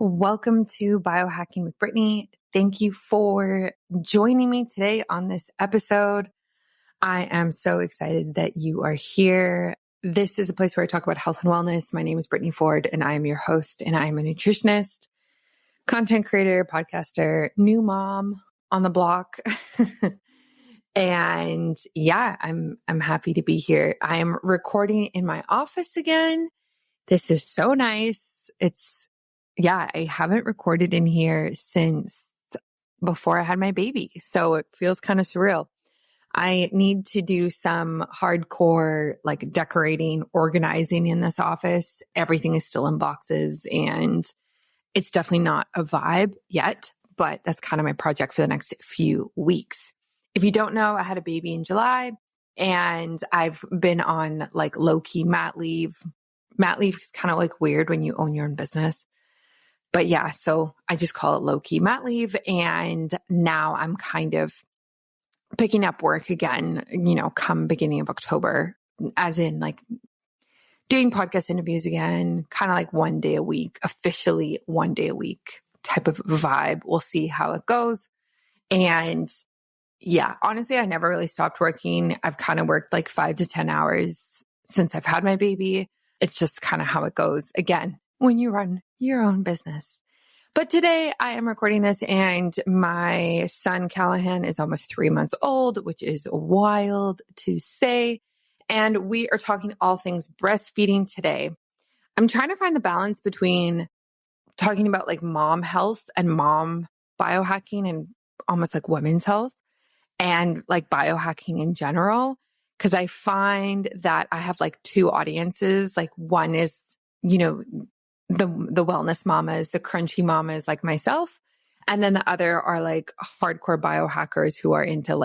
Welcome to Biohacking with Brittany. Thank you for joining me today on this episode. I am so excited that you are here. This is a place where I talk about health and wellness. My name is Brittany Ford, and I am your host, and I am a nutritionist, content creator, podcaster, new mom on the block. And yeah, I'm happy to be here. I am recording in my office again. This is so nice. I haven't recorded in here since before I had my baby. So it feels kind of surreal. I need to do some hardcore decorating, organizing in this office. Everything is still in boxes and it's definitely not a vibe yet, but that's kind of my project for the next few weeks. If you don't know, I had a baby in July and I've been on low-key mat leave. Mat leave is kind of weird when you own your own business. But yeah, so I just call it low-key mat leave. And now I'm kind of picking up work again, come beginning of October, as in doing podcast interviews again, kind of one day a week, officially one day a week type of vibe. We'll see how it goes. And yeah, honestly, I never really stopped working. I've kind of worked 5 to 10 hours since I've had my baby. It's just kind of how it goes. Again, when you run your own business. But today I am recording this and my son Callahan is almost 3 months old, which is wild to say. And we are talking all things breastfeeding today. I'm trying to find the balance between talking about mom health and mom biohacking and almost women's health and biohacking in general. Cause I find that I have two audiences. One is, the wellness mamas, the crunchy mamas like myself. And then the other are hardcore biohackers who are into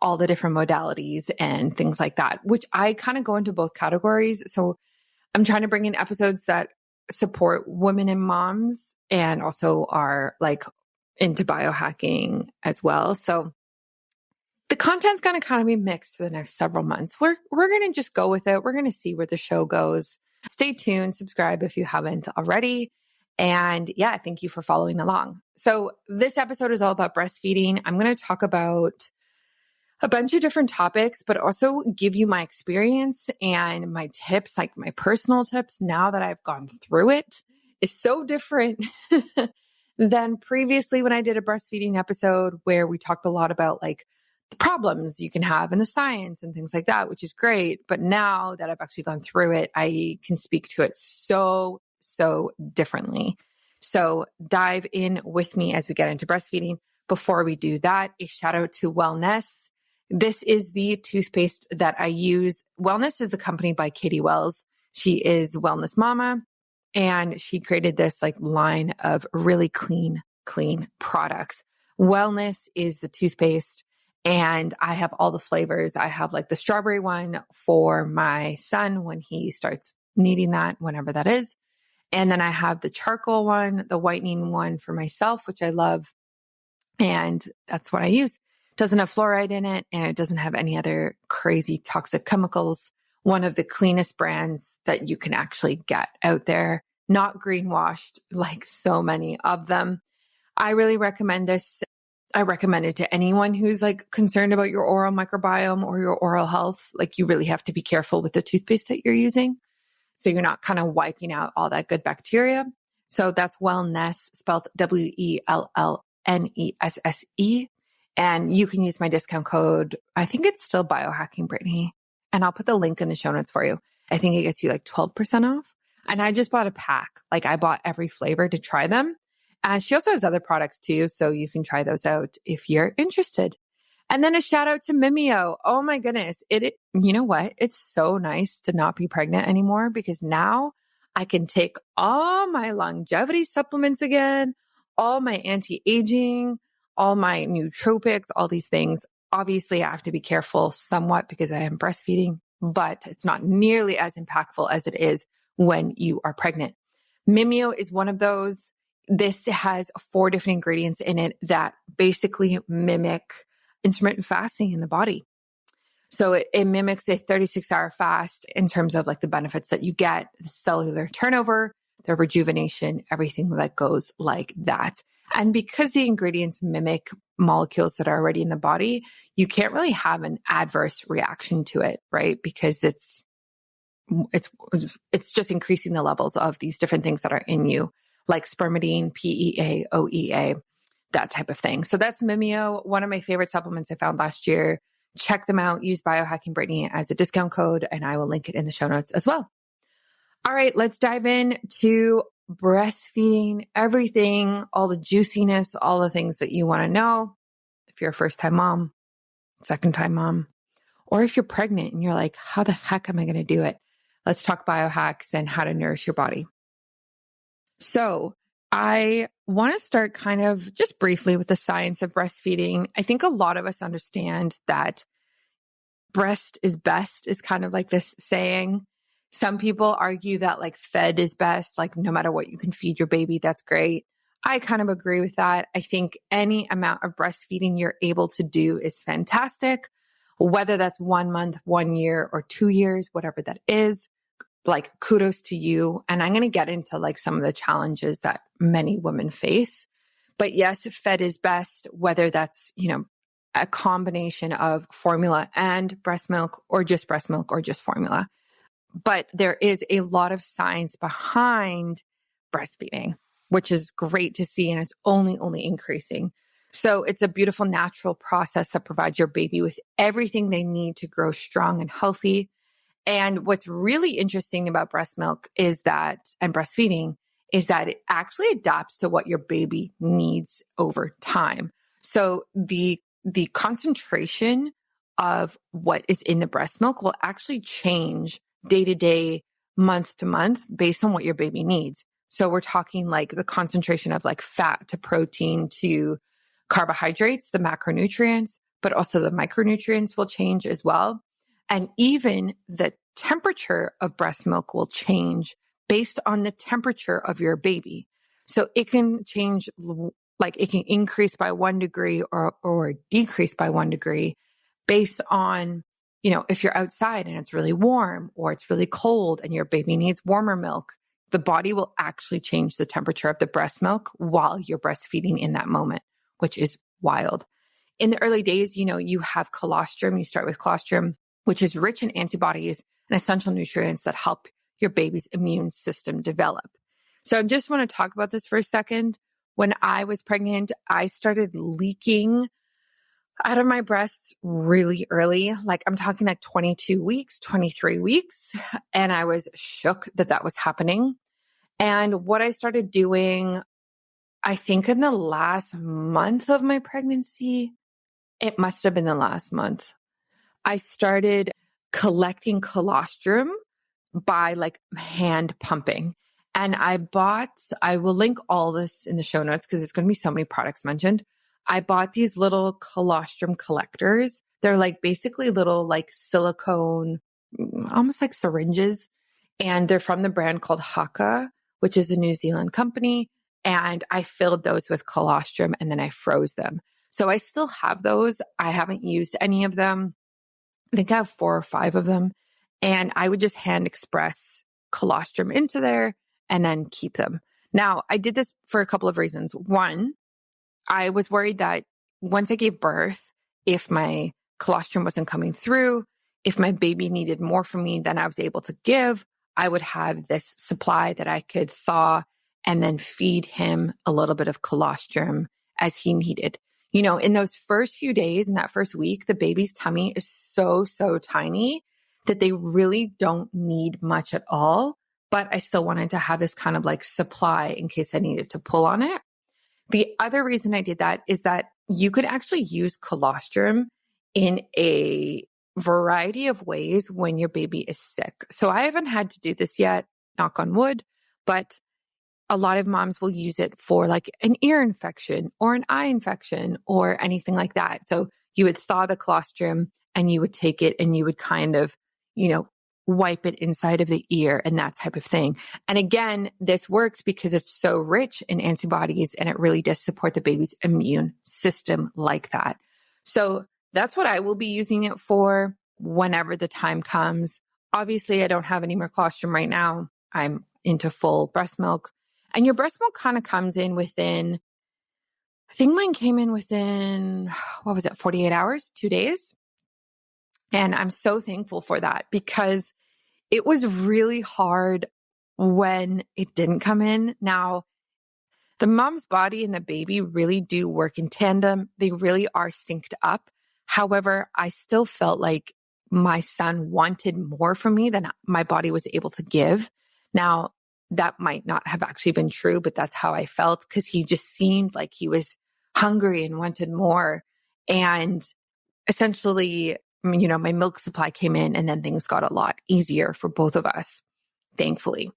all the different modalities and things like that, which I kind of go into both categories. So I'm trying to bring in episodes that support women and moms and also are into biohacking as well. So the content's going to kind of be mixed for the next several months. We're going to just go with it. We're going to see where the show goes. Stay tuned, subscribe if you haven't already. And yeah, thank you for following along. So this episode is all about breastfeeding. I'm going to talk about a bunch of different topics, but also give you my experience and my tips, my personal tips now that I've gone through it is so different than previously when I did a breastfeeding episode where we talked a lot about the problems you can have in the science and things like that, which is great. But now that I've actually gone through it, I can speak to it so differently. So dive in with me as we get into breastfeeding. Before we do that, a shout out to Wellness. This is the toothpaste that I use. Wellness is the company by Katie Wells. She is Wellness Mama, and she created this line of really clean products. Wellness is the toothpaste. And I have all the flavors. I have the strawberry one for my son when he starts needing that, whenever that is. And then I have the charcoal one, the whitening one for myself, which I love. And that's what I use. It doesn't have fluoride in it and it doesn't have any other crazy toxic chemicals. One of the cleanest brands that you can actually get out there, not greenwashed like so many of them. I really recommend this. I recommend it to anyone who's concerned about your oral microbiome or your oral health. You really have to be careful with the toothpaste that you're using. So you're not kind of wiping out all that good bacteria. So that's Wellness, spelled WELLNESSE. And you can use my discount code. I think it's still Biohacking Brittany. And I'll put the link in the show notes for you. I think it gets you 12% off. And I just bought a pack. I bought every flavor to try them. She also has other products too, so you can try those out if you're interested. And then a shout out to Mimeo. Oh my goodness. You know what? It's so nice to not be pregnant anymore because now I can take all my longevity supplements again, all my anti-aging, all my nootropics, all these things. Obviously, I have to be careful somewhat because I am breastfeeding, but it's not nearly as impactful as it is when you are pregnant. Mimeo is one of those. This has 4 different ingredients in it that basically mimic intermittent fasting in the body. So it mimics a 36-hour fast in terms of the benefits that you get, the cellular turnover, the rejuvenation, everything that goes like that. And because the ingredients mimic molecules that are already in the body, you can't really have an adverse reaction to it, right? Because it's just increasing the levels of these different things that are in you, like spermidine, PEA, OEA, that type of thing. So that's Mimeo, one of my favorite supplements I found last year. Check them out. Use Biohacking Brittany as a discount code, and I will link it in the show notes as well. All right, let's dive in to breastfeeding, everything, all the juiciness, all the things that you want to know. If you're a first-time mom, second-time mom, or if you're pregnant and you're like, how the heck am I going to do it? Let's talk biohacks and how to nourish your body. So I want to start kind of just briefly with the science of breastfeeding. I think a lot of us understand that breast is best is kind of like this saying. Some people argue that like fed is best, like no matter what you can feed your baby, that's great. I kind of agree with that. I think any amount of breastfeeding you're able to do is fantastic, whether that's 1 month, 1 year, or 2 years, whatever that is. Like kudos to you. And I'm going to get into like some of the challenges that many women face. But yes, fed is best, whether that's, a combination of formula and breast milk or just formula. But there is a lot of science behind breastfeeding, which is great to see. And it's only increasing. So it's a beautiful natural process that provides your baby with everything they need to grow strong and healthy. And what's really interesting about breast milk and breastfeeding is that it actually adapts to what your baby needs over time. So the concentration of what is in the breast milk will actually change day to day, month to month based on what your baby needs. So we're talking like the concentration of like fat to protein to carbohydrates, the macronutrients, but also the micronutrients will change as well. And even the temperature of breast milk will change based on the temperature of your baby. So it can change, like it can increase by 1 degree or decrease by 1 degree based on, if you're outside and it's really warm or it's really cold and your baby needs warmer milk, the body will actually change the temperature of the breast milk while you're breastfeeding in that moment, which is wild. In the early days, you have colostrum. You start with colostrum, which is rich in antibodies and essential nutrients that help your baby's immune system develop. So I just want to talk about this for a second. When I was pregnant, I started leaking out of my breasts really early. Like I'm talking like 22 weeks, 23 weeks. And I was shook that was happening. And what I started doing, I think in the last month of my pregnancy, it must have been the last month, I started collecting colostrum by like hand pumping. And I will link all this in the show notes because there's going to be so many products mentioned. I bought these little colostrum collectors. They're like basically little like silicone, almost like syringes. And they're from the brand called Haakaa, which is a New Zealand company. And I filled those with colostrum and then I froze them. So I still have those. I haven't used any of them. I think I have 4 or 5 of them. And I would just hand express colostrum into there and then keep them. Now, I did this for a couple of reasons. One, I was worried that once I gave birth, if my colostrum wasn't coming through, if my baby needed more from me than I was able to give, I would have this supply that I could thaw and then feed him a little bit of colostrum as he needed. In those first few days, in that first week, the baby's tummy is so tiny that they really don't need much at all. But I still wanted to have this kind of like supply in case I needed to pull on it. The other reason I did that is that you could actually use colostrum in a variety of ways when your baby is sick. So I haven't had to do this yet, knock on wood, but a lot of moms will use it for like an ear infection or an eye infection or anything like that. So you would thaw the colostrum and you would take it and you would kind of, wipe it inside of the ear and that type of thing. And again, this works because it's so rich in antibodies and it really does support the baby's immune system like that. So that's what I will be using it for whenever the time comes. Obviously, I don't have any more colostrum right now. I'm into full breast milk. And your breast milk kind of comes in within, I think mine came in within, 48 hours, 2 days. And I'm so thankful for that because it was really hard when it didn't come in. Now, the mom's body and the baby really do work in tandem. They really are synced up. However, I still felt like my son wanted more from me than my body was able to give. Now, that might not have actually been true, but that's how I felt because he just seemed like he was hungry and wanted more. And essentially, my milk supply came in and then things got a lot easier for both of us, thankfully.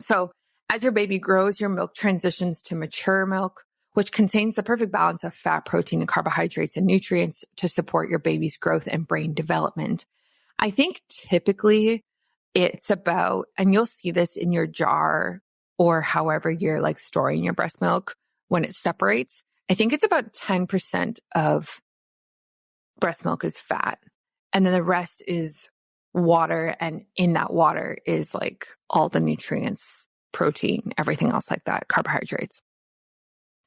So as your baby grows, your milk transitions to mature milk, which contains the perfect balance of fat, protein, and carbohydrates and nutrients to support your baby's growth and brain development. I think typically it's about, and you'll see this in your jar or however you're like storing your breast milk when it separates. I think it's about 10% of breast milk is fat. And then the rest is water. And in that water is like all the nutrients, protein, everything else like that, carbohydrates.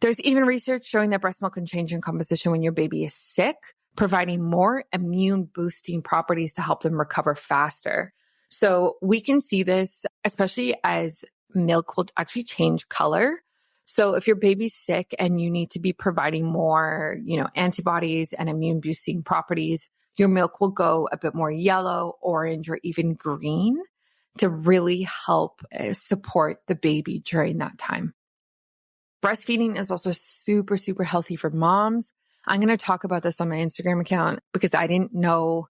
There's even research showing that breast milk can change in composition when your baby is sick, providing more immune boosting properties to help them recover faster. So we can see this, especially as milk will actually change color. So if your baby's sick and you need to be providing more, antibodies and immune boosting properties, your milk will go a bit more yellow, orange, or even green to really help support the baby during that time. Breastfeeding is also super, super healthy for moms. I'm going to talk about this on my Instagram account because I didn't know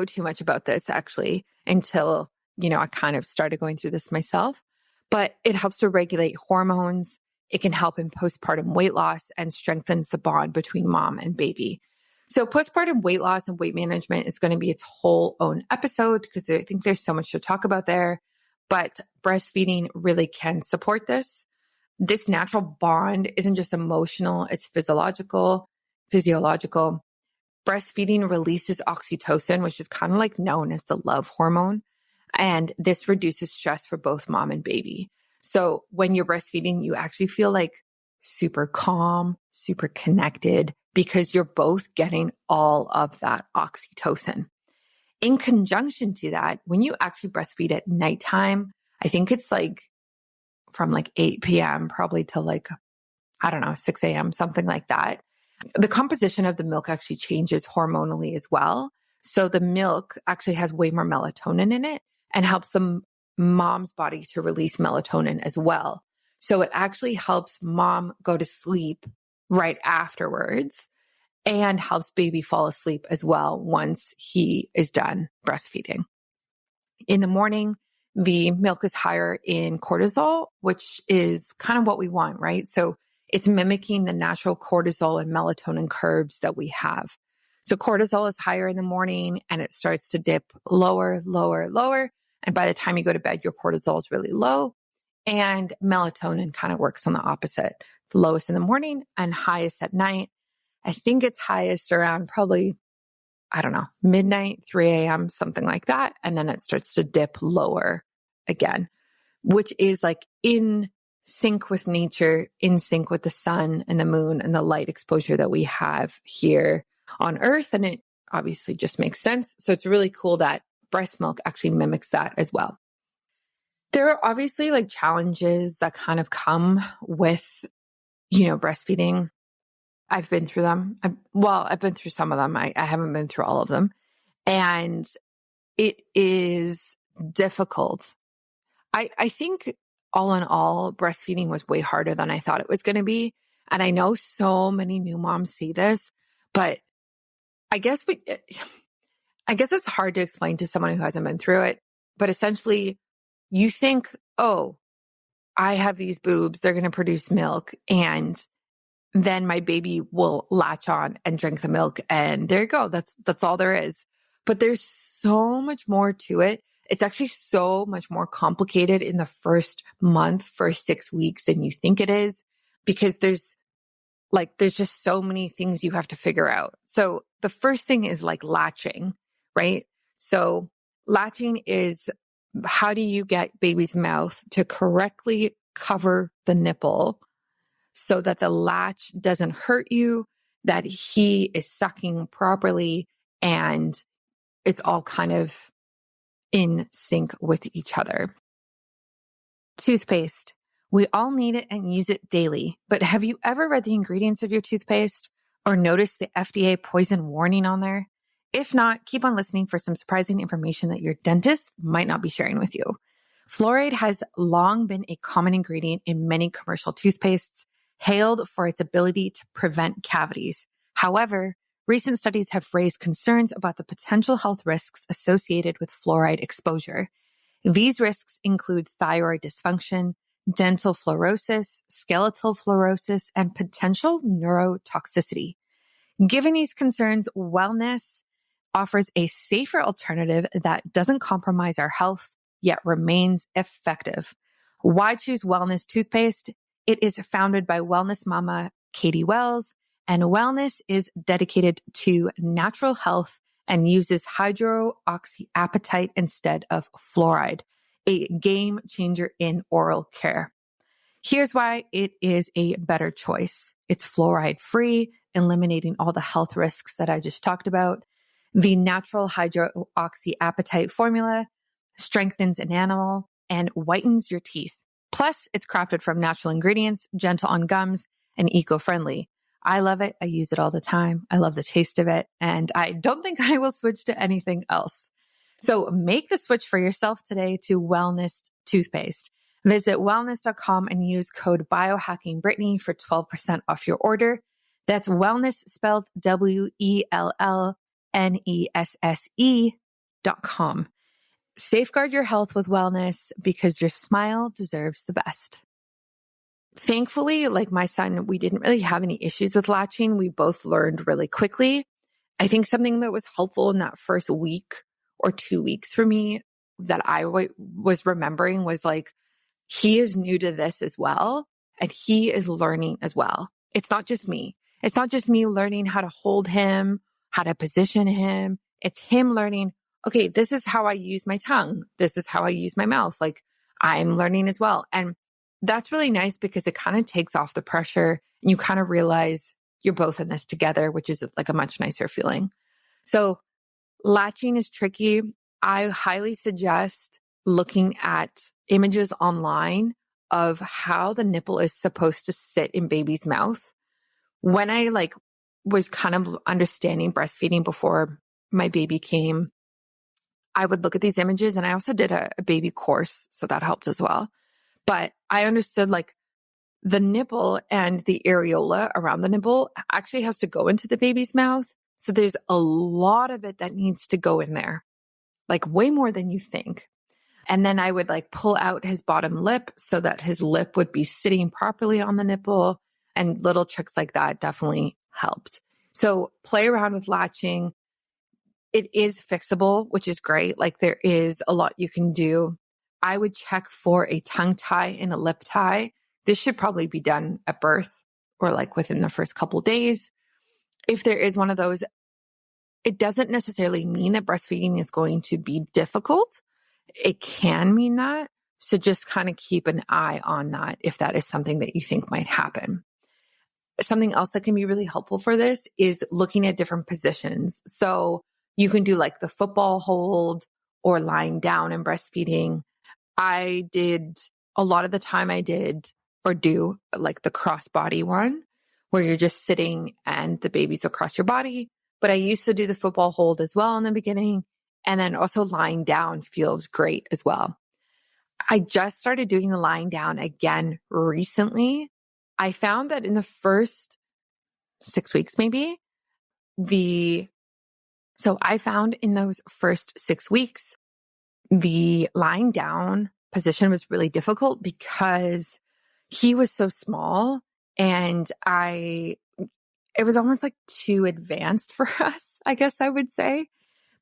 too much about this actually until, I kind of started going through this myself. But it helps to regulate hormones. It can help in postpartum weight loss and strengthens the bond between mom and baby. So postpartum weight loss and weight management is going to be its whole own episode because I think there's so much to talk about there. But breastfeeding really can support this. This natural bond isn't just emotional, it's physiological. Breastfeeding releases oxytocin, which is kind of like known as the love hormone. And this reduces stress for both mom and baby. So when you're breastfeeding, you actually feel like super calm, super connected because you're both getting all of that oxytocin. In conjunction to that, when you actually breastfeed at nighttime, I think it's like from like 8 p.m. probably till 6 a.m., something like that. The composition of the milk actually changes hormonally as well. So the milk actually has way more melatonin in it and helps the mom's body to release melatonin as well. So it actually helps mom go to sleep right afterwards and helps baby fall asleep as well once he is done breastfeeding. In the morning, the milk is higher in cortisol, which is kind of what we want, right? So it's mimicking the natural cortisol and melatonin curves that we have. So cortisol is higher in the morning and it starts to dip lower, lower, lower. And by the time you go to bed, your cortisol is really low. And melatonin kind of works on the opposite. The lowest in the morning and highest at night. I think it's highest around probably, midnight, 3 a.m., something like that. And then it starts to dip lower again, which is like in sync with nature, in sync with the sun and the moon and the light exposure that we have here on Earth. And it obviously just makes sense. So it's really cool that breast milk actually mimics that as well. There are obviously like challenges that kind of come with, breastfeeding. I've been through them. I've been through some of them. I haven't been through all of them. And it is difficult. I think all in all, breastfeeding was way harder than I thought it was going to be. And I know so many new moms say this, but I guess it's hard to explain to someone who hasn't been through it. But essentially, you think, oh, I have these boobs, they're going to produce milk, and then my baby will latch on and drink the milk. And there you go. That's all there is. But there's so much more to it. It's actually so much more complicated in the first 6 weeks than you think it is, because there's just so many things you have to figure out. So the first thing is like latching, right? So latching is how do you get baby's mouth to correctly cover the nipple so that the latch doesn't hurt you, that he is sucking properly, and it's all kind of in sync with each other. Toothpaste. We all need it and use it daily, but have you ever read the ingredients of your toothpaste or noticed the FDA poison warning on there? If not, keep on listening for some surprising information that your dentist might not be sharing with you. Fluoride has long been a common ingredient in many commercial toothpastes, hailed for its ability to prevent cavities. However, recent studies have raised concerns about the potential health risks associated with fluoride exposure. These risks include thyroid dysfunction, dental fluorosis, skeletal fluorosis, and potential neurotoxicity. Given these concerns, Wellness offers a safer alternative that doesn't compromise our health, yet remains effective. Why choose Wellness toothpaste? It is founded by Wellness Mama Katie Wells, and Wellness is dedicated to natural health and uses hydroxyapatite instead of fluoride, a game changer in oral care. Here's why it is a better choice. It's fluoride free, eliminating all the health risks that I just talked about. The natural hydroxyapatite formula strengthens enamel and whitens your teeth. Plus, it's crafted from natural ingredients, gentle on gums, and eco-friendly. I love it. I use it all the time. I love the taste of it. And I don't think I will switch to anything else. So make the switch for yourself today to Wellness toothpaste. Visit wellness.com and use code BiohackingBrittany for 12% off your order. That's Wellness spelled WELLNESSE.com. Safeguard your health with Wellness because your smile deserves the best. Thankfully, like my son, we didn't really have any issues with latching. We both learned really quickly. I think something that was helpful in that first week or 2 weeks for me that I was remembering was like, he is new to this as well, and he is learning as well. It's not just me. It's not just me learning how to hold him, how to position him. It's him learning, okay, this is how I use my tongue. This is how I use my mouth. Like, I'm learning as well. And that's really nice because it kind of takes off the pressure and you kind of realize you're both in this together, which is like a much nicer feeling. So latching is tricky. I highly suggest looking at images online of how the nipple is supposed to sit in baby's mouth. When I was kind of understanding breastfeeding before my baby came, I would look at these images, and I also did a baby course, so that helped as well. But I understood the nipple and the areola around the nipple actually has to go into the baby's mouth. So there's a lot of it that needs to go in there, way more than you think. And then I would pull out his bottom lip so that his lip would be sitting properly on the nipple, and little tricks like that definitely helped. So play around with latching. It is fixable, which is great. There is a lot you can do. I would check for a tongue tie and a lip tie. This should probably be done at birth or within the first couple days. If there is one of those, it doesn't necessarily mean that breastfeeding is going to be difficult. It can mean that. So just kind of keep an eye on that if that is something that you think might happen. Something else that can be really helpful for this is looking at different positions. So you can do the football hold or lying down and breastfeeding. I did a lot of the time I did or do the cross-body one where you're just sitting and the baby's across your body. But I used to do the football hold as well in the beginning. And then also lying down feels great as well. I just started doing the lying down again recently. I found that in the first 6 weeks, maybe, I found in those first 6 weeks, the lying down position was really difficult because he was so small and it was almost too advanced for us, I guess I would say.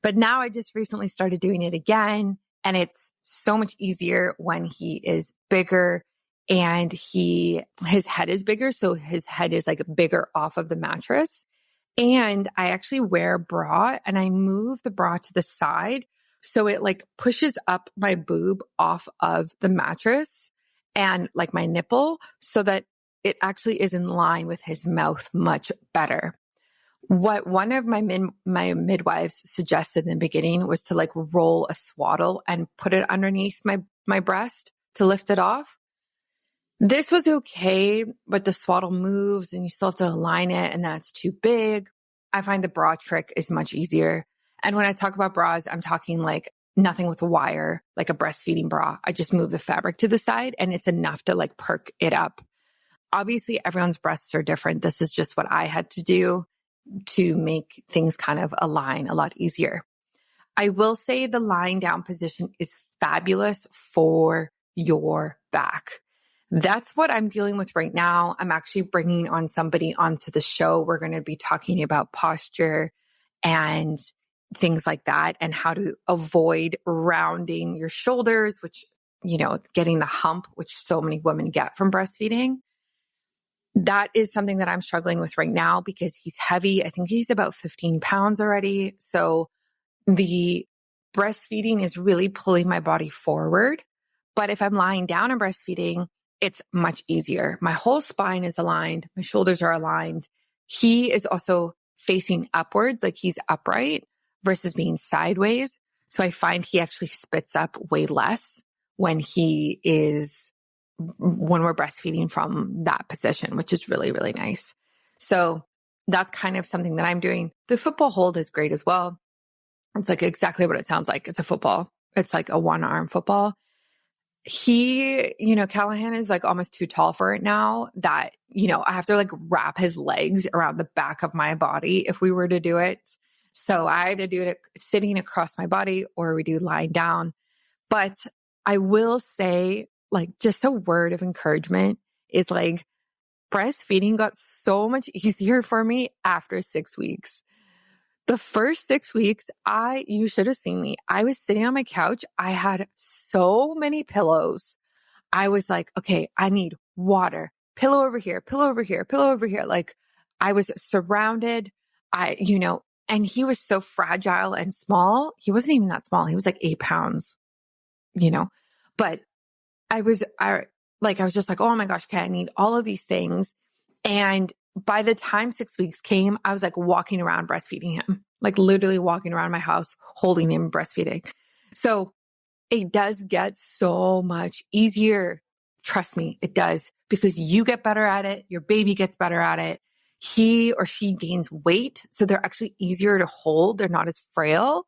But now I just recently started doing it again, and it's so much easier when he is bigger and his head is bigger. So his head is bigger off of the mattress. And I actually wear a bra, and I move the bra to the side So it like pushes up my boob off of the mattress and like my nipple so that it actually is in line with his mouth much better. What one of my midwives suggested in the beginning was to like roll a swaddle and put it underneath my breast to lift it off. This was okay, but the swaddle moves and you still have to align it and then it's too big. I find the bra trick is much easier. And when I talk about bras, I'm talking like nothing with a wire, like a breastfeeding bra. I just move the fabric to the side and it's enough to like perk it up. Obviously, everyone's breasts are different. This is just what I had to do to make things kind of align a lot easier. I will say the lying down position is fabulous for your back. That's what I'm dealing with right now. I'm actually bringing on somebody onto the show. We're going to be talking about posture and things like that and how to avoid rounding your shoulders, which, you know, getting the hump, which so many women get from breastfeeding. That is something that I'm struggling with right now because he's heavy. I think he's about 15 pounds already. So the breastfeeding is really pulling my body forward. But if I'm lying down and breastfeeding, it's much easier. My whole spine is aligned. My shoulders are aligned. He is also facing upwards, like he's upright versus being sideways. So I find he actually spits up way less when we're breastfeeding from that position, which is really, really nice. So that's kind of something that I'm doing. The football hold is great as well. It's like exactly what it sounds like. It's a football. It's like a one-arm football. Callahan is like almost too tall for it now that, I have to like wrap his legs around the back of my body if we were to do it. So I either do it sitting across my body or we do lying down. But I will say, like, just a word of encouragement is like breastfeeding got so much easier for me after 6 weeks. The first 6 weeks, you should have seen me. I was sitting on my couch. I had so many pillows. I was like, okay, I need water, pillow over here, pillow over here, pillow over here. Like I was surrounded, and he was so fragile and small. He wasn't even that small. He was like 8 pounds, but I was just like, oh my gosh, okay, I need all of these things. And by the time 6 weeks came, I was like walking around breastfeeding him, like literally walking around my house, holding him, breastfeeding. So it does get so much easier. Trust me, it does, because you get better at it. Your baby gets better at it. He or she gains weight. So they're actually easier to hold. They're not as frail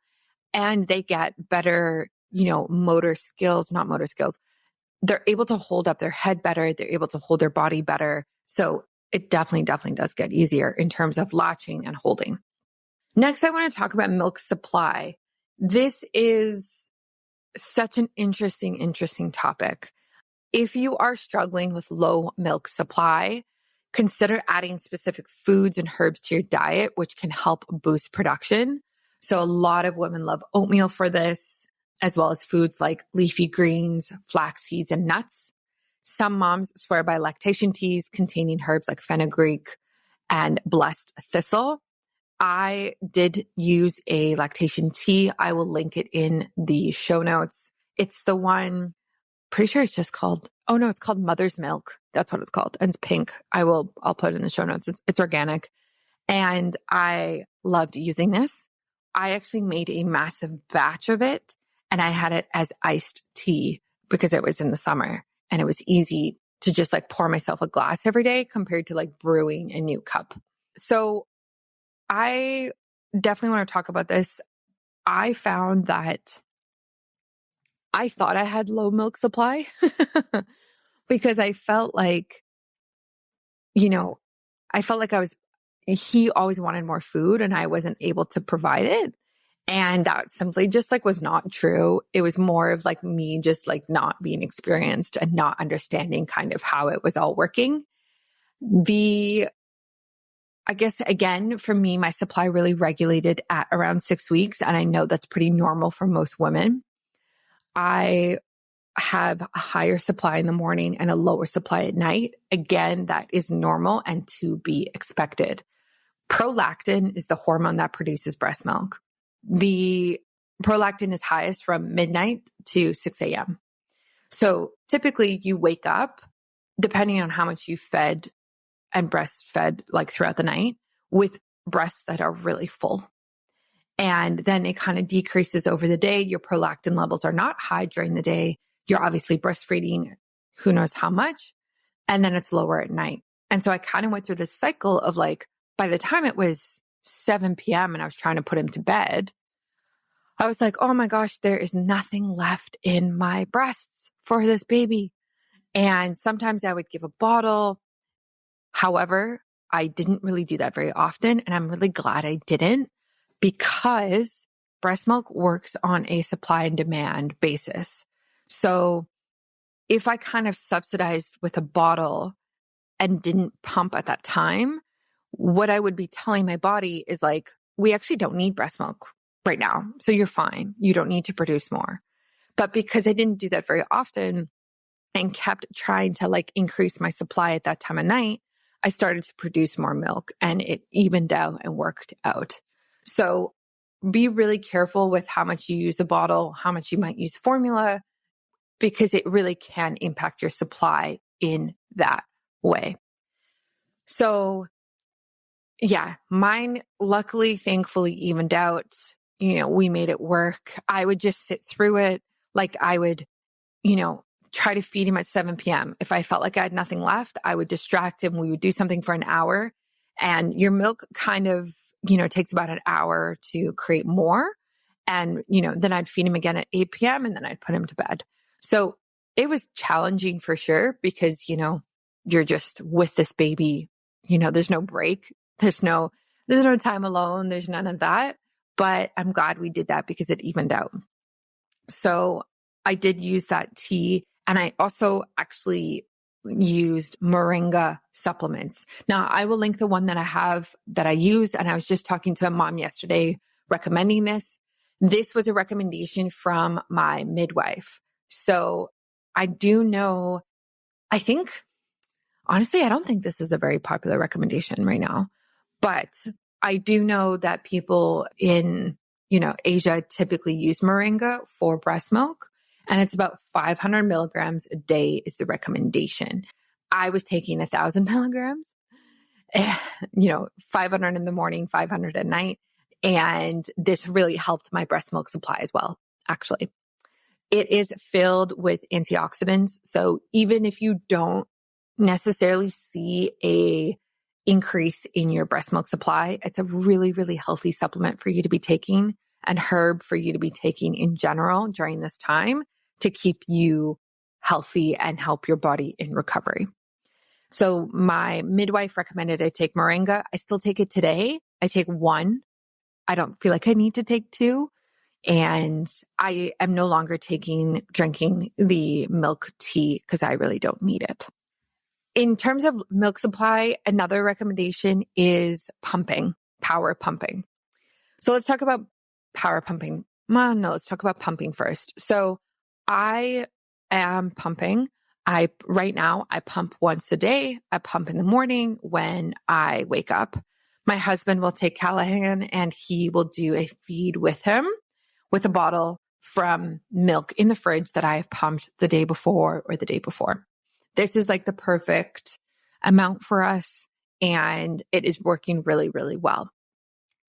and they get better, motor skills, not motor skills. They're able to hold up their head better. They're able to hold their body better. So it definitely does get easier in terms of latching and holding. Next, I want to talk about milk supply. This is such an interesting topic. If you are struggling with low milk supply, consider adding specific foods and herbs to your diet, which can help boost production. So a lot of women love oatmeal for this, as well as foods like leafy greens, flax seeds, and nuts. Some moms swear by lactation teas containing herbs like fenugreek and blessed thistle. I did use a lactation tea. I will link it in the show notes. It's the one, pretty sure it's just called, it's called Mother's Milk. That's what it's called. And it's pink. I'll put it in the show notes. It's organic. And I loved using this. I actually made a massive batch of it and I had it as iced tea because it was in the summer and it was easy to just like pour myself a glass every day compared to like brewing a new cup. So I definitely want to talk about this. I found that I thought I had low milk supply because I felt like, he always wanted more food and I wasn't able to provide it. And that simply just like was not true. It was more of like me just like not being experienced and not understanding kind of how it was all working. I guess, again, for me, my supply really regulated at around 6 weeks. And I know that's pretty normal for most women. I have a higher supply in the morning and a lower supply at night. Again, that is normal and to be expected. Prolactin is the hormone that produces breast milk. The prolactin is highest from midnight to 6 a.m. So typically you wake up, depending on how much you fed and breastfed like throughout the night, with breasts that are really full. And then it kind of decreases over the day. Your prolactin levels are not high during the day. You're obviously breastfeeding who knows how much. And then it's lower at night. And so I kind of went through this cycle of like, by the time it was 7 p.m. and I was trying to put him to bed, I was like, oh my gosh, there is nothing left in my breasts for this baby. And sometimes I would give a bottle. However, I didn't really do that very often. And I'm really glad I didn't, because breast milk works on a supply and demand basis. So if I kind of subsidized with a bottle and didn't pump at that time, what I would be telling my body is like, we actually don't need breast milk right now. So you're fine. You don't need to produce more. But because I didn't do that very often and kept trying to like increase my supply at that time of night, I started to produce more milk and it evened out and worked out. So be really careful with how much you use a bottle, how much you might use formula, because it really can impact your supply in that way. So yeah, mine luckily, thankfully evened out. We made it work. I would just sit through it. Like I would, try to feed him at 7 p.m. If I felt like I had nothing left, I would distract him. We would do something for an hour, and your milk kind of, takes about an hour to create more. And, then I'd feed him again at 8 p.m. and then I'd put him to bed. So it was challenging for sure, because, you're just with this baby, there's no break. There's no time alone. There's none of that. But I'm glad we did that because it evened out. So I did use that tea. And I also actually used moringa supplements. Now I will link the one that I have that I used. And I was just talking to a mom yesterday recommending this. This was a recommendation from my midwife. So I do know, honestly, I don't think this is a very popular recommendation right now, but I do know that people in, Asia typically use moringa for breast milk. And it's about 500 milligrams a day is the recommendation. I was taking 1,000 milligrams, 500 in the morning, 500 at night. And this really helped my breast milk supply as well, actually. It is filled with antioxidants. So even if you don't necessarily see a increase in your breast milk supply, it's a really, really healthy supplement for you to be taking, and herb for you to be taking in general during this time to keep you healthy and help your body in recovery. So my midwife recommended I take moringa. I still take it today. I take one. I don't feel like I need to take two. And I am no longer drinking the milk tea because I really don't need it. In terms of milk supply, another recommendation is power pumping. So let's talk about power pumping. Let's talk about pumping first. So I am pumping. Right now I pump once a day. I pump in the morning when I wake up. My husband will take Callahan and he will do a feed with him with a bottle from milk in the fridge that I have pumped the day before or the day before. This is like the perfect amount for us, and it is working really, really well.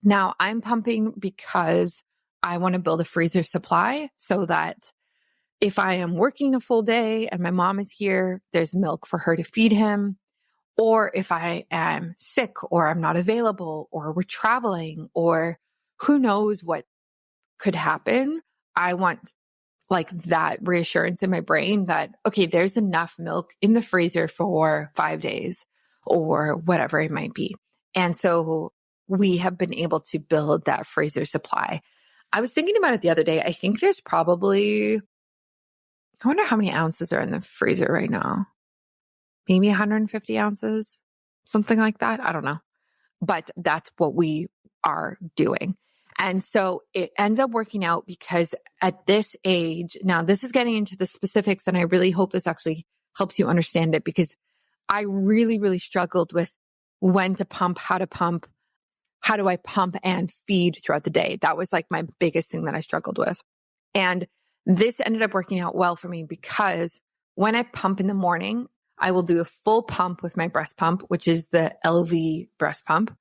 Now I'm pumping because I want to build a freezer supply so that if I am working a full day and my mom is here, there's milk for her to feed him. Or if I am sick or I'm not available or we're traveling or who knows what could happen, I want like that reassurance in my brain that, okay, there's enough milk in the freezer for 5 days or whatever it might be. And so we have been able to build that freezer supply. I was thinking about it the other day. I think there's probably, I wonder how many ounces are in the freezer right now. Maybe 150 ounces, something like that. I don't know. But that's what we are doing. And so it ends up working out because at this age, now this is getting into the specifics, and I really hope this actually helps you understand it, because I really, really struggled with when to pump, how to pump. how do I pump and feed throughout the day? That was like my biggest thing that I struggled with. And this ended up working out well for me because when I pump in the morning, I will do a full pump with my breast pump, which is the LV breast pump,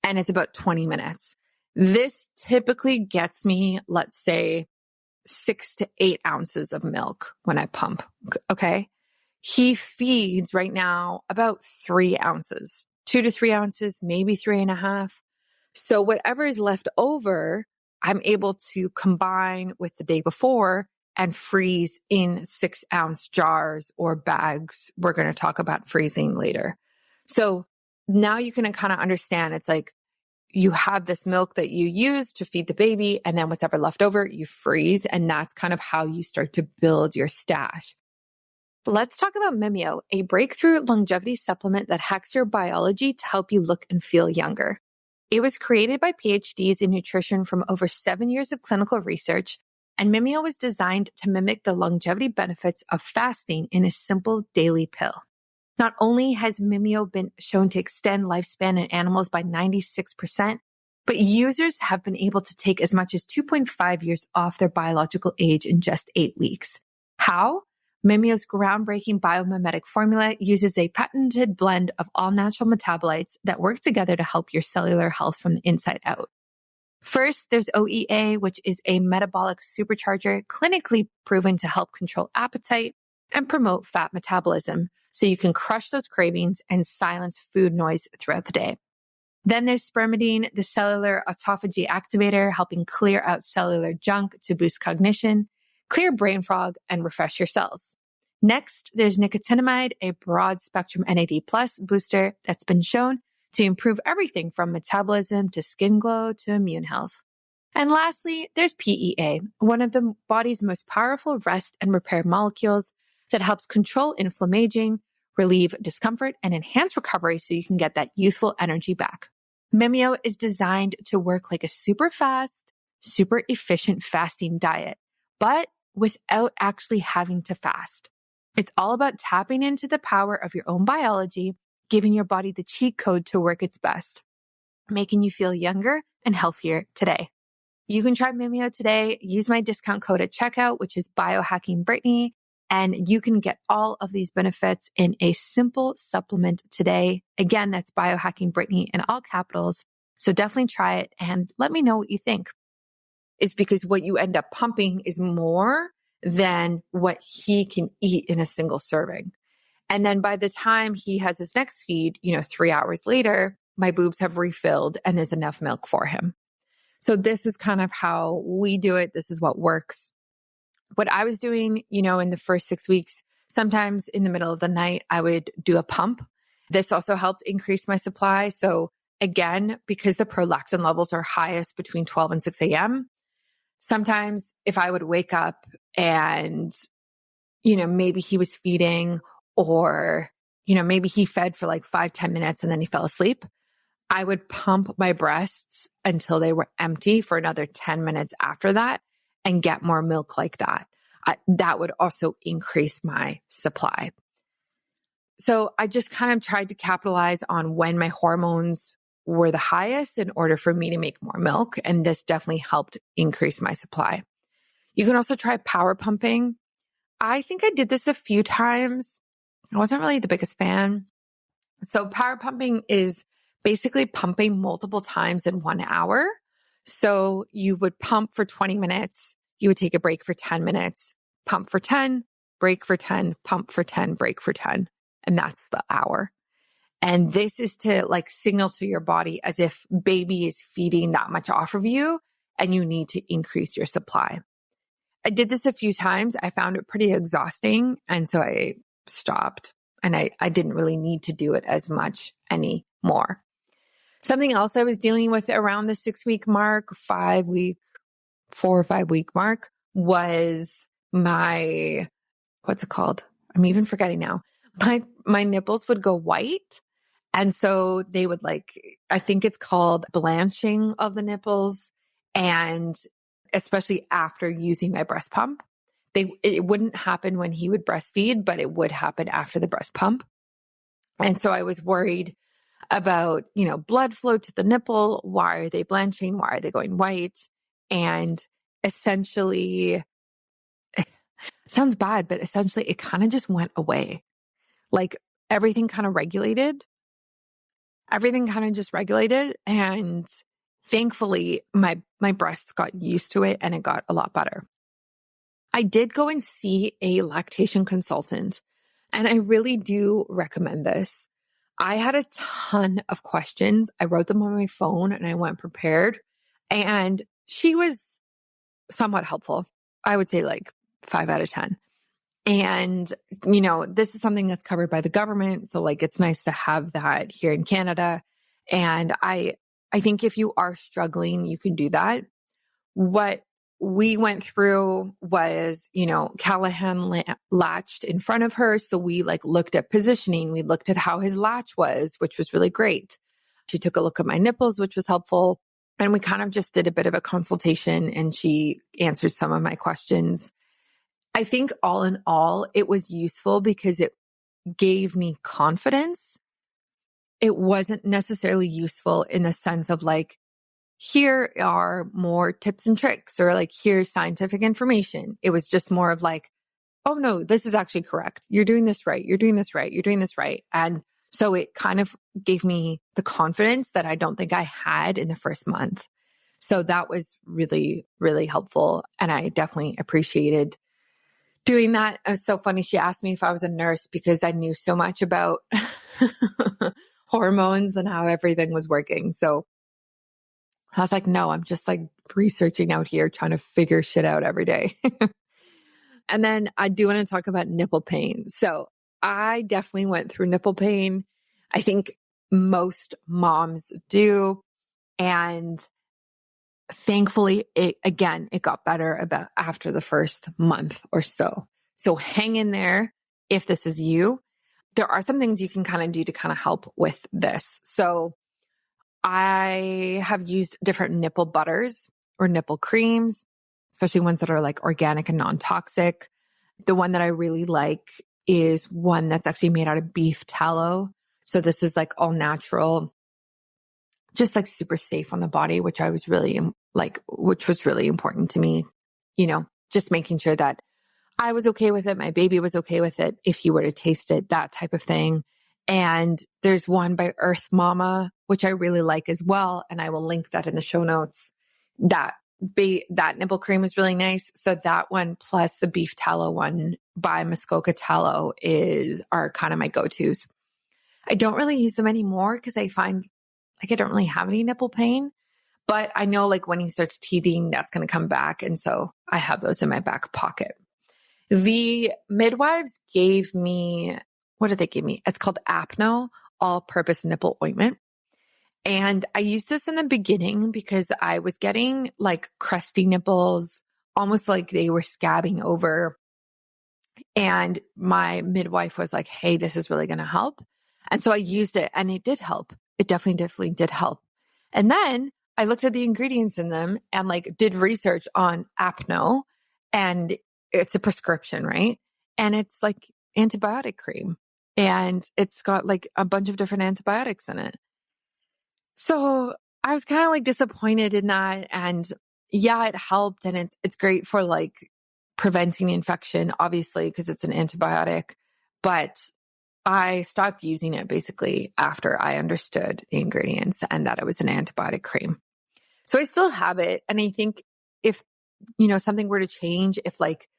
and it's about 20 minutes. This typically gets me, let's say, 6 to 8 ounces of milk when I pump. Okay. He feeds right now about 3 ounces, 2 to 3 ounces, maybe 3.5. So whatever is left over, I'm able to combine with the day before and freeze in 6-ounce jars or bags. We're going to talk about freezing later. So now you can kind of understand it's like you have this milk that you use to feed the baby, and then whatever left over, you freeze. And that's kind of how you start to build your stash. Let's talk about Mimeo, a breakthrough longevity supplement that hacks your biology to help you look and feel younger. It was created by PhDs in nutrition from over 7 years of clinical research, and Mimeo was designed to mimic the longevity benefits of fasting in a simple daily pill. Not only has Mimeo been shown to extend lifespan in animals by 96%, but users have been able to take as much as 2.5 years off their biological age in just 8 weeks. How? Mimeo's groundbreaking biomimetic formula uses a patented blend of all natural metabolites that work together to help your cellular health from the inside out. First, there's OEA, which is a metabolic supercharger clinically proven to help control appetite and promote fat metabolism, so you can crush those cravings and silence food noise throughout the day. Then there's spermidine, the cellular autophagy activator, helping clear out cellular junk to boost cognition, clear brain fog, and refresh your cells. Next, there's nicotinamide, a broad spectrum NAD+ booster that's been shown to improve everything from metabolism to skin glow to immune health. And lastly, there's PEA, one of the body's most powerful rest and repair molecules that helps control inflammation, relieve discomfort, and enhance recovery so you can get that youthful energy back. Mimeo is designed to work like a super fast, super efficient fasting diet, but without actually having to fast. It's all about tapping into the power of your own biology, giving your body the cheat code to work its best, making you feel younger and healthier today. You can try Mimeo today. Use my discount code at checkout, which is BiohackingBrittany, and you can get all of these benefits in a simple supplement today. Again, that's BiohackingBrittany in all capitals. So definitely try it and let me know what you think. Is because what you end up pumping is more than what he can eat in a single serving. And then by the time he has his next feed, 3 hours later, my boobs have refilled and there's enough milk for him. So this is kind of how we do it. This is what works. What I was doing, in the first 6 weeks, sometimes in the middle of the night, I would do a pump. This also helped increase my supply. So again, because the prolactin levels are highest between 12 and 6 a.m., sometimes if I would wake up and, maybe he was feeding or, maybe he fed for like 5-10 minutes and then he fell asleep, I would pump my breasts until they were empty for another 10 minutes after that and get more milk like that. That would also increase my supply. So I just kind of tried to capitalize on when my hormones were the highest in order for me to make more milk. And this definitely helped increase my supply. You can also try power pumping. I think I did this a few times. I wasn't really the biggest fan. So power pumping is basically pumping multiple times in 1 hour. So you would pump for 20 minutes. You would take a break for 10 minutes, pump for 10, break for 10, pump for 10, break for 10. And that's the hour. And this is to signal to your body as if baby is feeding that much off of you and you need to increase your supply. I did this a few times. I found it pretty exhausting. And so I stopped and I didn't really need to do it as much anymore. Something else I was dealing with around the 6-week mark, 4 or 5 week mark was my, what's it called? I'm even forgetting now. My nipples would go white. And so they would I think it's called blanching of the nipples. And especially after using my breast pump, it wouldn't happen when he would breastfeed, but it would happen after the breast pump. And so I was worried about, blood flow to the nipple. Why are they blanching? Why are they going white? And essentially, it sounds bad, but essentially it kind of just went away. Like everything kind of regulated. Everything kind of just regulated. And thankfully, my breasts got used to it and it got a lot better. I did go and see a lactation consultant, and I really do recommend this. I had a ton of questions. I wrote them on my phone and I went prepared, and she was somewhat helpful. I would say like 5 out of 10. And, this is something that's covered by the government. So like, it's nice to have that here in Canada. And I think if you are struggling, you can do that. What we went through was, Callahan latched in front of her. So we like looked at positioning. We looked at how his latch was, which was really great. She took a look at my nipples, which was helpful. And we kind of just did a bit of a consultation, and she answered some of my questions. I think all in all, it was useful because it gave me confidence. It wasn't necessarily useful in the sense of like, here are more tips and tricks, or like, here's scientific information. It was just more of like, oh no, this is actually correct. You're doing this right. You're doing this right. You're doing this right. And so it kind of gave me the confidence that I don't think I had in the first month. So that was really, really helpful. And I definitely appreciated doing that. It was so funny. She asked me if I was a nurse because I knew so much about hormones and how everything was working. So I was like, no, I'm just like researching out here, trying to figure shit out every day. And then I do want to talk about nipple pain. So I definitely went through nipple pain. I think most moms do. And thankfully, it got better about after the first month or so. So hang in there if this is you. There are some things you can kind of do to kind of help with this. So I have used different nipple butters or nipple creams, especially ones that are like organic and non-toxic. The one that I really like is one that's actually made out of beef tallow. So this is like all natural, just like super safe on the body, which was really important to me, just making sure that I was okay with it. My baby was okay with it. If you were to taste it, that type of thing. And there's one by Earth Mama, which I really like as well. And I will link that in the show notes. That nipple cream is really nice. So that one plus the beef tallow one by Muskoka Tallow are kind of my go-tos. I don't really use them anymore because I find like I don't really have any nipple pain, but I know like when he starts teething, that's going to come back. And so I have those in my back pocket. The midwives gave me, what did they give me? It's called Apno, all-purpose nipple ointment. And I used this in the beginning because I was getting like crusty nipples, almost like they were scabbing over. And my midwife was like, hey, this is really going to help. And so I used it and it did help. It definitely did help. And then I looked at the ingredients in them and like did research on Apno, and it's a prescription, right? And it's like antibiotic cream, and it's got like a bunch of different antibiotics in it. So I was kind of like disappointed in that. And yeah, it helped. And it's great for like preventing infection, obviously, because it's an antibiotic. But I stopped using it basically after I understood the ingredients and that it was an antibiotic cream. So I still have it. And I think if, something were to change, if like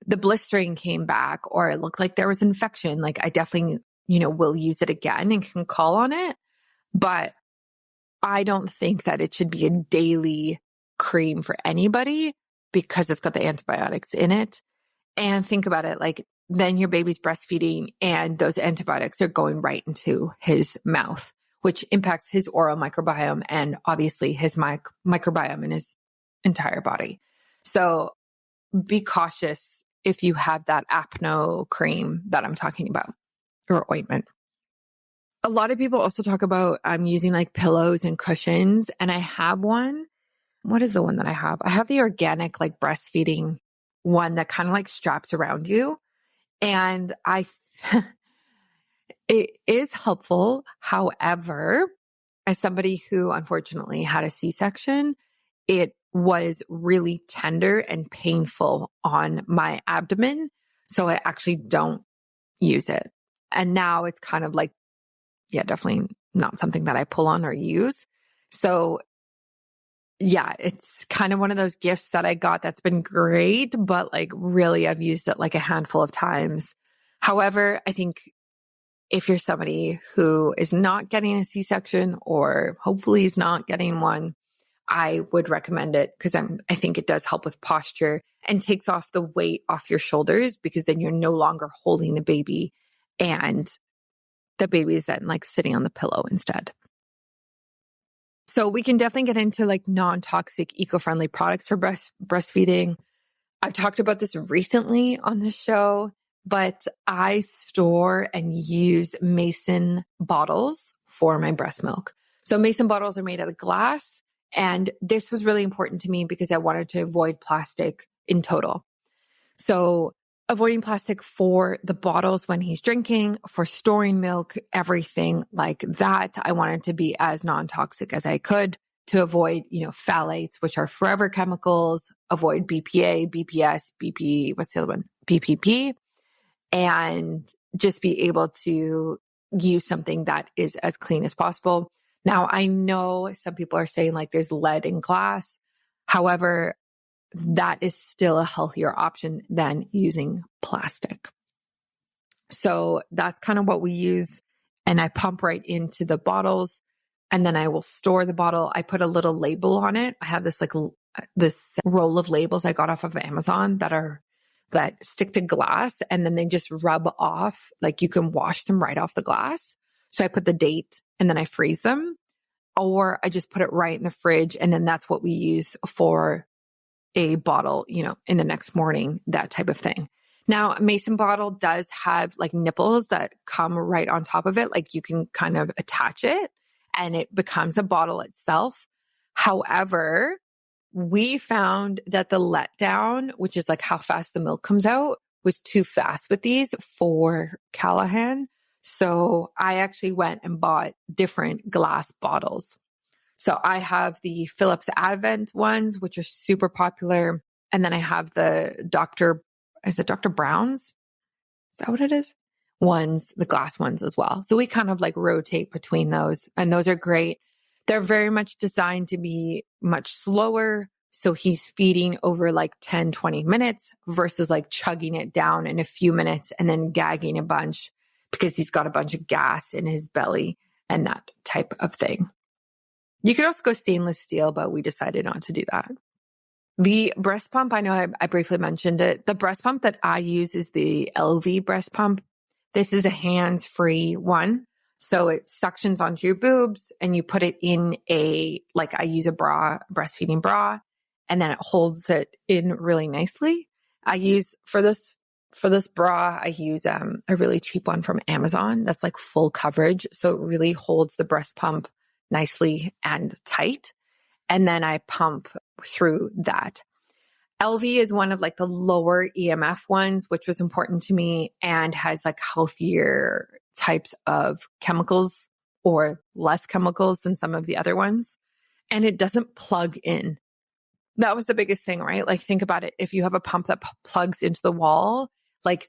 the blistering came back or it looked like there was infection, like I definitely, will use it again and can call on it. But I don't think that it should be a daily cream for anybody because it's got the antibiotics in it. And think about it, like then your baby's breastfeeding and those antibiotics are going right into his mouth, which impacts his oral microbiome and obviously his microbiome in his entire body. So be cautious if you have that Apno cream that I'm talking about or ointment. A lot of people also talk about using like pillows and cushions. And I have one. What is the one that I have? I have the organic like breastfeeding one that kind of like straps around you. And It is helpful. However, as somebody who unfortunately had a C-section, it was really tender and painful on my abdomen. So I actually don't use it. And now it's kind of like, yeah, definitely not something that I pull on or use. So yeah, it's kind of one of those gifts that I got that's been great, but like really I've used it like a handful of times. However, I think if you're somebody who is not getting a C-section or hopefully is not getting one, I would recommend it because I think it does help with posture and takes off the weight off your shoulders because then you're no longer holding the baby and the baby is then like sitting on the pillow instead. So we can definitely get into like non-toxic, eco-friendly products for breastfeeding. I've talked about this recently on the show, but I store and use mason bottles for my breast milk. So mason bottles are made out of glass. And this was really important to me because I wanted to avoid plastic in total. So avoiding plastic for the bottles when he's drinking, for storing milk, everything like that. I wanted to be as non-toxic as I could to avoid, phthalates, which are forever chemicals, avoid BPA, BPS, what's the other one? BPP, and just be able to use something that is as clean as possible. Now, I know some people are saying like there's lead in glass. However, that is still a healthier option than using plastic. So that's kind of what we use. And I pump right into the bottles and then I will store the bottle. I put a little label on it. I have this this roll of labels I got off of Amazon that stick to glass and then they just rub off. Like you can wash them right off the glass. So I put the date and then I freeze them, or I just put it right in the fridge. And then that's what we use for a bottle, in the next morning, that type of thing. Now, a mason bottle does have like nipples that come right on top of it. Like you can kind of attach it and it becomes a bottle itself. However, we found that the letdown, which is like how fast the milk comes out, was too fast with these for Callahan. So I actually went and bought different glass bottles. So I have the Philips Advent ones, which are super popular. And then I have the Dr. Brown's? Is that what it is? Ones, the glass ones as well. So we kind of like rotate between those and those are great. They're very much designed to be much slower. So he's feeding over like 10, 20 minutes versus like chugging it down in a few minutes and then gagging a bunch because he's got a bunch of gas in his belly and that type of thing. You could also go stainless steel, but we decided not to do that. The breast pump, I know I briefly mentioned it. The breast pump that I use is the LV breast pump. This is a hands-free one. So it suctions onto your boobs and you put it in I use a breastfeeding bra, and then it holds it in really nicely. I use, for this bra, I use a really cheap one from Amazon that's like full coverage. So it really holds the breast pump nicely and tight. And then I pump through that. LV is one of like the lower EMF ones, which was important to me and has like healthier types of chemicals or less chemicals than some of the other ones. And it doesn't plug in. That was the biggest thing, right? Like think about it. If you have a pump that plugs into the wall, like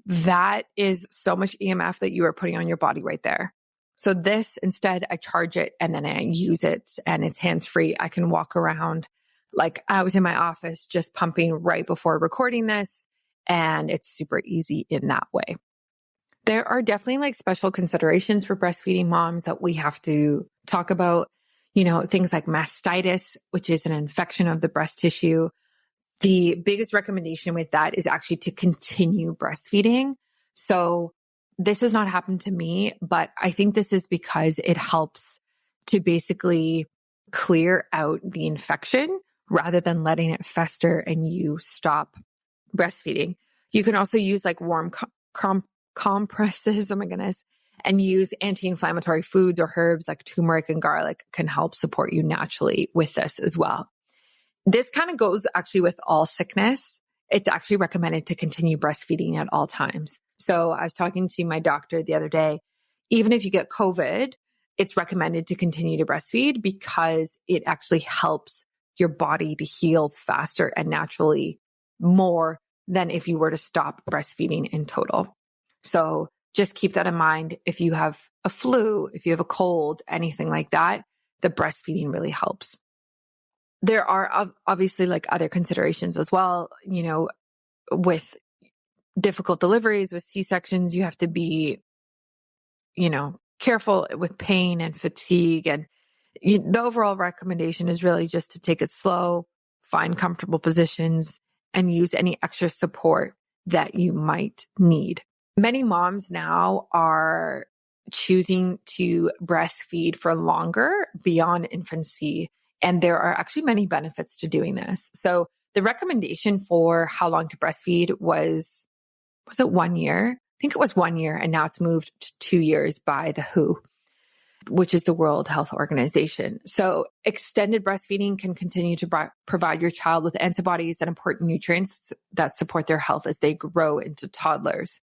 that is so much EMF that you are putting on your body right there. So this, instead, I charge it and then I use it and it's hands-free. I can walk around. Like I was in my office just pumping right before recording this, and it's super easy in that way. There are definitely like special considerations for breastfeeding moms that we have to talk about, things like mastitis, which is an infection of the breast tissue. The biggest recommendation with that is actually to continue breastfeeding. So this has not happened to me, but I think this is because it helps to basically clear out the infection rather than letting it fester and you stop breastfeeding. You can also use like warm compresses, oh my goodness, and use anti-inflammatory foods or herbs like turmeric and garlic can help support you naturally with this as well. This kind of goes actually with all sickness. It's actually recommended to continue breastfeeding at all times. So I was talking to my doctor the other day even if you get COVID, it's recommended to continue to breastfeed because it actually helps your body to heal faster and naturally more than if you were to stop breastfeeding in total. So just keep that in mind. If you have a flu, if you have a cold, anything like that, the breastfeeding really helps. There are obviously like other considerations as well, with difficult deliveries, with C-sections, you have to be, careful with pain and fatigue. And the overall recommendation is really just to take it slow, find comfortable positions, and use any extra support that you might need. Many moms now are choosing to breastfeed for longer beyond infancy. And there are actually many benefits to doing this. So the recommendation for how long to breastfeed was it 1 year? I think it was 1 year, and now it's moved to 2 years by the WHO, which is the World Health Organization. So extended breastfeeding can continue to provide your child with antibodies and important nutrients that support their health as they grow into toddlers.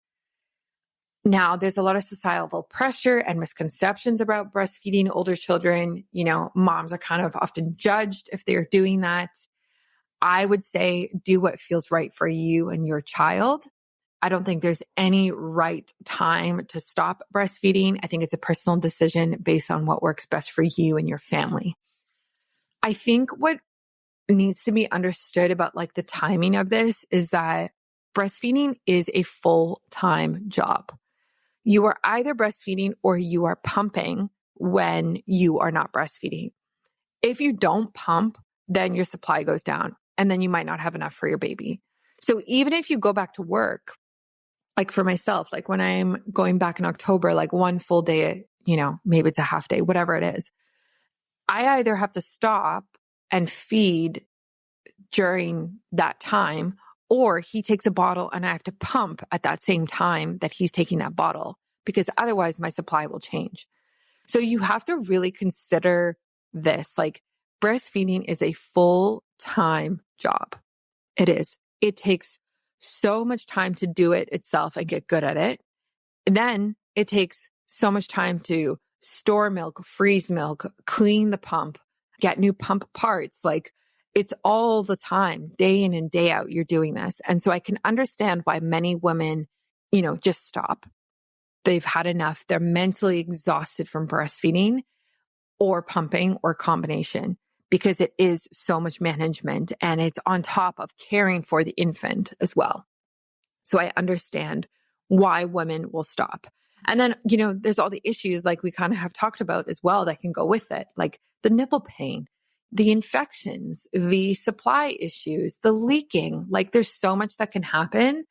Now, there's a lot of societal pressure and misconceptions about breastfeeding older children. Moms are kind of often judged if they're doing that. I would say do what feels right for you and your child. I don't think there's any right time to stop breastfeeding. I think it's a personal decision based on what works best for you and your family. I think what needs to be understood about like the timing of this is that breastfeeding is a full-time job. You are either breastfeeding or you are pumping when you are not breastfeeding. If you don't pump, then your supply goes down and then you might not have enough for your baby. So even if you go back to work, like for myself, like when I'm going back in October, like one full day, maybe it's a half day, whatever it is, I either have to stop and feed during that time, or he takes a bottle and I have to pump at that same time that he's taking that bottle, because otherwise my supply will change. So you have to really consider this. Like breastfeeding is a full-time job. It is. It takes so much time to do it itself and get good at it. And then it takes so much time to store milk, freeze milk, clean the pump, get new pump parts. Like it's all the time, day in and day out, you're doing this. And so I can understand why many women, just stop. They've had enough. They're mentally exhausted from breastfeeding or pumping or combination, because it is so much management and it's on top of caring for the infant as well. So I understand why women will stop. And then, there's all the issues like we kind of have talked about as well that can go with it, like the nipple pain, the infections, the supply issues, the leaking. Like there's so much that can happen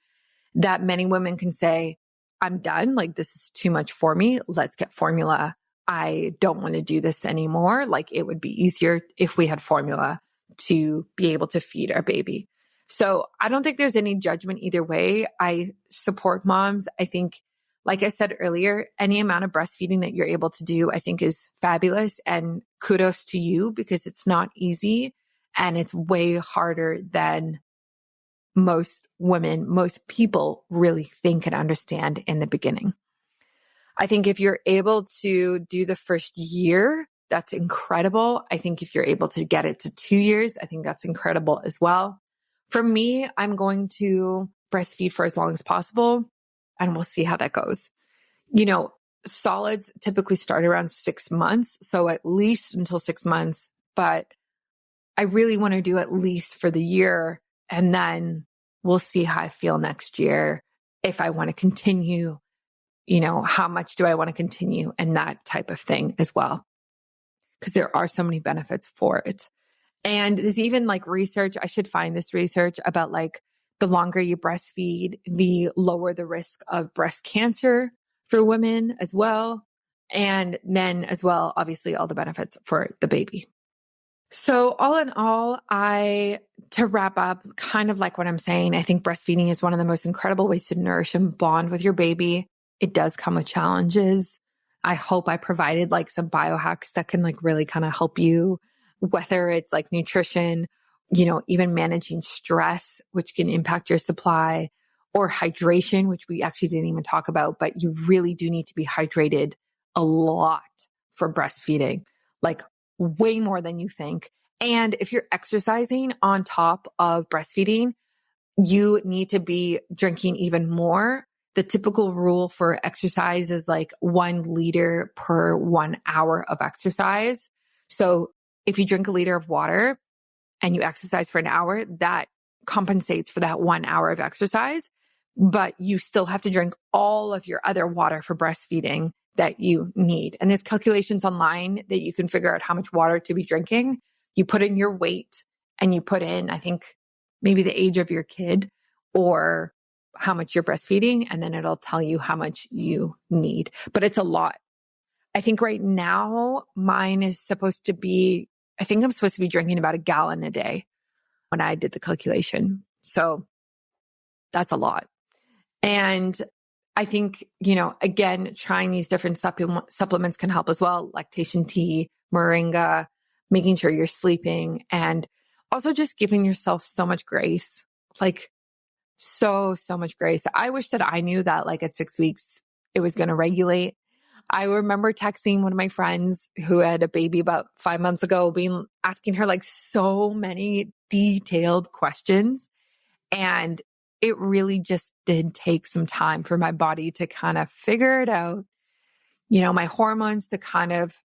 that many women can say, I'm done. Like this is too much for me. Let's get formula. I don't want to do this anymore. Like it would be easier if we had formula to be able to feed our baby. So I don't think there's any judgment either way. I support moms. I think, like I said earlier, any amount of breastfeeding that you're able to do, I think is fabulous, and kudos to you, because it's not easy and it's way harder than most women, most people really think and understand in the beginning. I think if you're able to do the first year, that's incredible. I think if you're able to get it to 2 years, I think that's incredible as well. For me, I'm going to breastfeed for as long as possible, and we'll see how that goes. Solids typically start around 6 months, so at least until 6 months, but I really want to do at least for the year, and then we'll see how I feel next year. If I want to continue, how much do I want to continue, and that type of thing as well, because there are so many benefits for it. And there's even like research, I should find this research about like the longer you breastfeed, the lower the risk of breast cancer for women as well. And then as well, obviously all the benefits for the baby. So all in all, to wrap up, kind of like what I'm saying, I think breastfeeding is one of the most incredible ways to nourish and bond with your baby. It does come with challenges. I hope I provided like some biohacks that can like really kind of help you, whether it's like nutrition, even managing stress, which can impact your supply, or hydration, which we actually didn't even talk about, but you really do need to be hydrated a lot for breastfeeding, like way more than you think. And if you're exercising on top of breastfeeding, you need to be drinking even more. The typical rule for exercise is like 1 liter per 1 hour of exercise. So if you drink a liter of water and you exercise for an hour, that compensates for that 1 hour of exercise, but you still have to drink all of your other water for breastfeeding that you need. And there's calculations online that you can figure out how much water to be drinking. You put in your weight and you put in, I think, maybe the age of your kid or how much you're breastfeeding, and then it'll tell you how much you need. But it's a lot. I think right now mine is supposed to be, I think I'm supposed to be drinking about 1 gallon a day when I did the calculation. So that's a lot. And I think, again, trying these different supplements can help as well. Lactation tea, moringa, making sure you're sleeping, and also just giving yourself so much grace, like so much grace. I wish that I knew that like at 6 weeks, it was going to regulate. I remember texting one of my friends who had a baby about 5 months ago, asking her like so many detailed questions. And it really just did take some time for my body to kind of figure it out, my hormones to kind of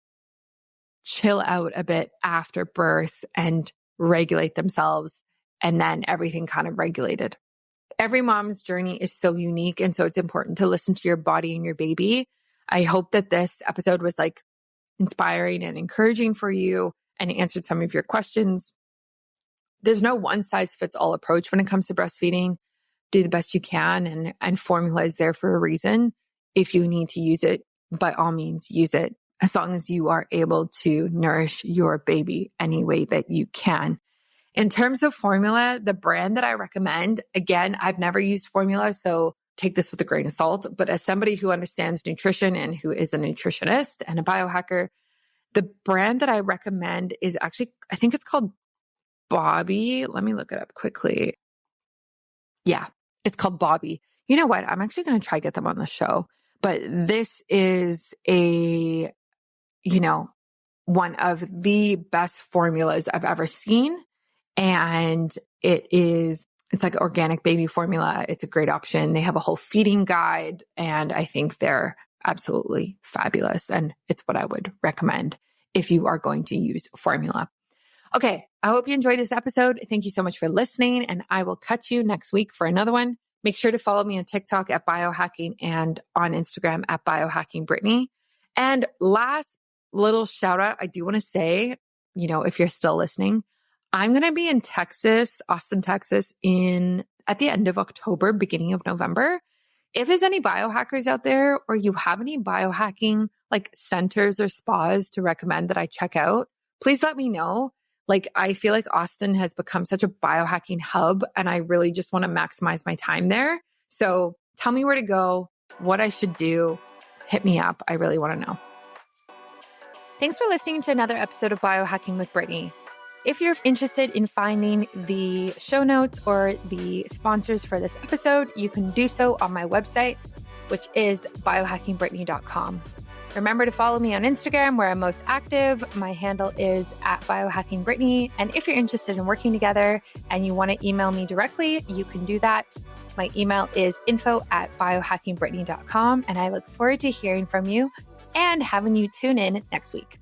chill out a bit after birth and regulate themselves. And then everything kind of regulated. Every mom's journey is so unique. And so it's important to listen to your body and your baby. I hope that this episode was like inspiring and encouraging for you and answered some of your questions. There's no one size fits all approach when it comes to breastfeeding. Do the best you can, and formula is there for a reason. If you need to use it, by all means, use it, as long as you are able to nourish your baby any way that you can. In terms of formula, the brand that I recommend, again, I've never used formula, so take this with a grain of salt, but as somebody who understands nutrition and who is a nutritionist and a biohacker, the brand that I recommend is actually, I think it's called Bobbie. Let me look it up quickly. Yeah, it's called Bobbie. You know what? I'm actually going to try to get them on the show, but this is one of the best formulas I've ever seen. And it's like organic baby formula. It's a great option. They have a whole feeding guide, and I think they're absolutely fabulous. And it's what I would recommend if you are going to use formula. Okay, I hope you enjoyed this episode. Thank you so much for listening, and I will catch you next week for another one. Make sure to follow me on TikTok at Biohacking and on Instagram at BiohackingBrittany. And last little shout out, I do want to say, if you're still listening, I'm going to be in Texas, Austin, Texas at the end of October, beginning of November. If there's any biohackers out there, or you have any biohacking like centers or spas to recommend that I check out, please let me know. Like, I feel like Austin has become such a biohacking hub, and I really just want to maximize my time there. So tell me where to go, what I should do. Hit me up. I really want to know. Thanks for listening to another episode of Biohacking with Brittany. If you're interested in finding the show notes or the sponsors for this episode, you can do so on my website, which is biohackingbrittany.com. Remember to follow me on Instagram, where I'm most active. My handle is @biohackingbrittany. And if you're interested in working together and you want to email me directly, you can do that. My email is info@biohackingbrittany.com. And I look forward to hearing from you and having you tune in next week.